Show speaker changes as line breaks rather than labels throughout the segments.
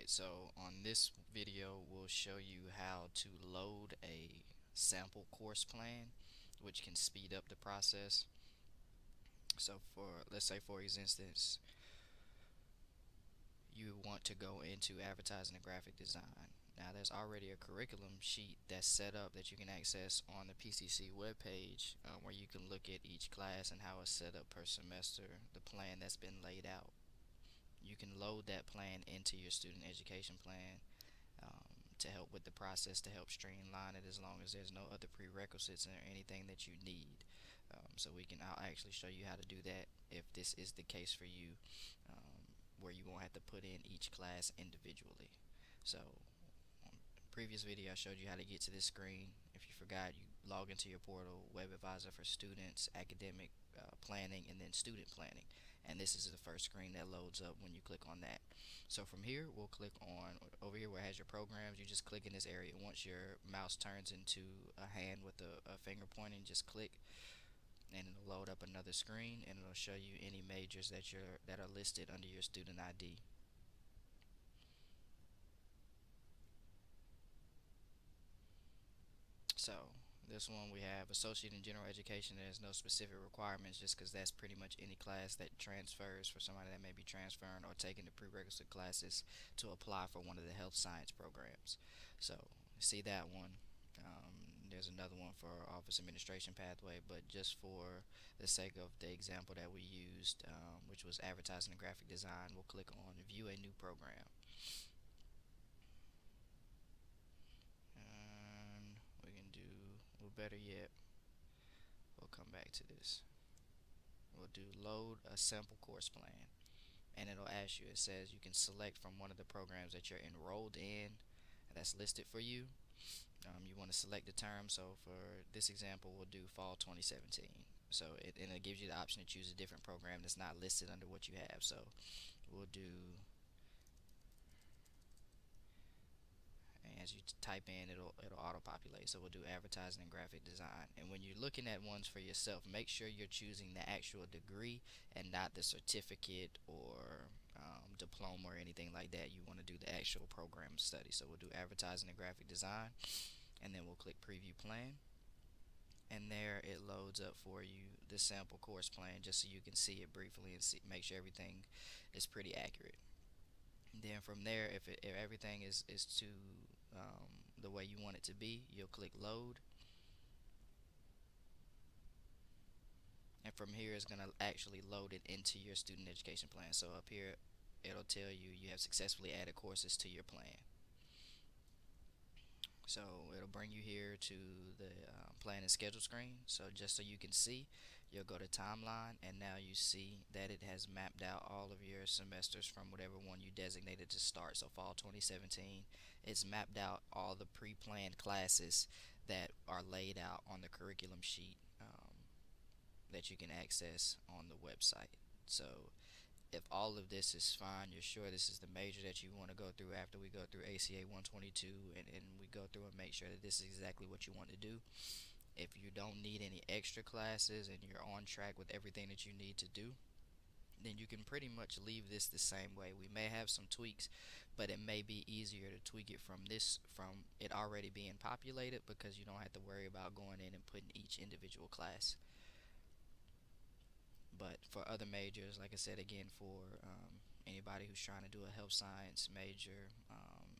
Alright, so on this video we'll show you how to load a sample course plan, which can speed up the process. So for, let's say for instance, you want to go into advertising and graphic design. Now there's already a curriculum sheet that's set up that you can access on the PCC webpage, where you can look at each class and how it's set up per semester, the plan that's been laid out. You can load that plan into your student education plan, to help with the process, to help streamline it, as long as there's no other prerequisites or anything that you need. So I'll actually show you how to do that if this is the case for you, where you won't have to put in each class individually. So on the previous video I showed you how to get to this screen. If you forgot, you log into your portal, Web Advisor for Students, Academic Planning, and then Student Planning, and this is the first screen that loads up when you click on that. So from here we'll click on over here where it has your programs. You just click in this area. Once your mouse turns into a hand with a finger pointing, just click and it'll load up another screen, and it'll show you any majors that are listed under your student ID. So this one we have Associate in General Education. There's no specific requirements, just because that's pretty much any class that transfers for somebody that may be transferring or taking the prerequisite classes to apply for one of the health science programs. So see that one. There's another one for office administration pathway, but just for the sake of the example that we used, which was advertising and graphic design, we'll click on view a new program. And we can do, well, better yet, we'll come back to this. We'll do load a sample course plan, and it'll ask you, it says you can select from one of the programs that you're enrolled in that's listed for you. You want to select the term, so for this example we'll do fall 2017. So it gives you the option to choose a different program that's not listed under what you have. So we'll do, and as you type in, it'll auto populate. So we'll do advertising and graphic design. And when you're looking at ones for yourself, make sure you're choosing the actual degree and not the certificate or diploma or anything like that. You want to do the actual program study. So we'll do advertising and graphic design, and then we'll click preview plan, and there it loads up for you the sample course plan, just so you can see it briefly and make sure everything is pretty accurate. And then from there, if everything is to the way you want it to be, you'll click load, and from here it's going to actually load it into your student education plan. So up here it'll tell you you have successfully added courses to your plan. So it'll bring you here to the plan and schedule screen. So just so you can see, you'll go to timeline, and now you see that it has mapped out all of your semesters from whatever one you designated to start. So fall 2017, it's mapped out all the pre-planned classes that are laid out on the curriculum sheet, that you can access on the website. So if all of this is fine, you're sure this is the major that you want to go through after we go through ACA 122, and we go through and make sure that this is exactly what you want to do. If you don't need any extra classes and you're on track with everything that you need to do, then you can pretty much leave this the same way. We may have some tweaks, but it may be easier to tweak it from it already being populated, because you don't have to worry about going in and putting each individual class. But for other majors, like I said again, for anybody who's trying to do a health science major,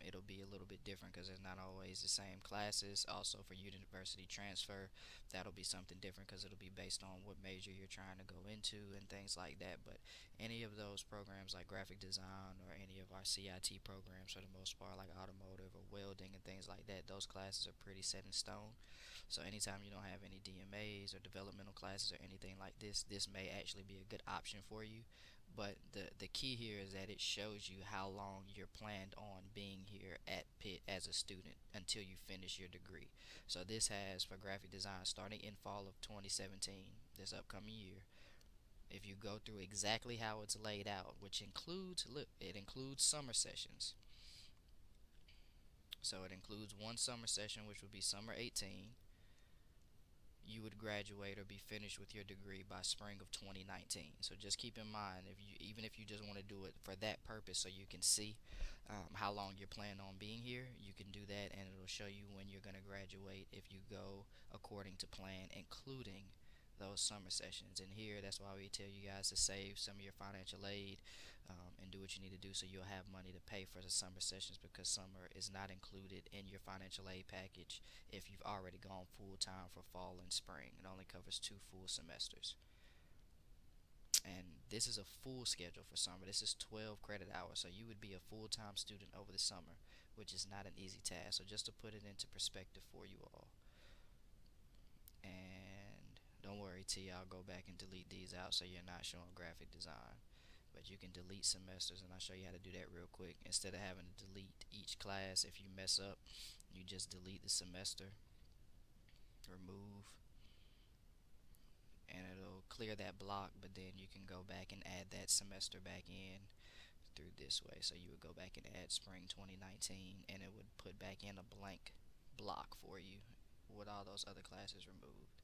it'll be a little bit different, because there's not always the same classes. Also for university transfer, that'll be something different, because it'll be based on what major you're trying to go into and things like that. But any of those programs like graphic design, or any of our CIT programs for the most part, like automotive or welding and things like that, those classes are pretty set in stone. So anytime you don't have any DMAs or developmental classes or anything like this may actually be a good option for you. But the key here is that it shows you how long you're planned on being here at Pitt as a student until you finish your degree. So this has, for graphic design, starting in fall of 2017, this upcoming year, if you go through exactly how it's laid out, which includes, look, it includes summer sessions. So it includes one summer session, which would be summer 18. you would graduate or be finished with your degree by spring of 2019. So just keep in mind, if you even if you just want to do it for that purpose, so you can see how long you're planning on being here, you can do that, and it'll show you when you're going to graduate if you go according to plan, including those summer sessions. And here, that's why we tell you guys to save some of your financial aid, and do what you need to do so you'll have money to pay for the summer sessions, because summer is not included in your financial aid package if you've already gone full time for fall and spring. It only covers 2 full semesters. And this is a full schedule for summer. This is 12 credit hours, so you would be a full time student over the summer, which is not an easy task. So, just to put it into perspective for you all. And don't worry, T, I'll go back and delete these out so you're not showing graphic design. But you can delete semesters, and I'll show you how to do that real quick. Instead of having to delete each class, if you mess up, you just delete the semester, remove, and it'll clear that block. But then you can go back and add that semester back in through this way. So you would go back and add spring 2019, and it would put back in a blank block for you with all those other classes removed.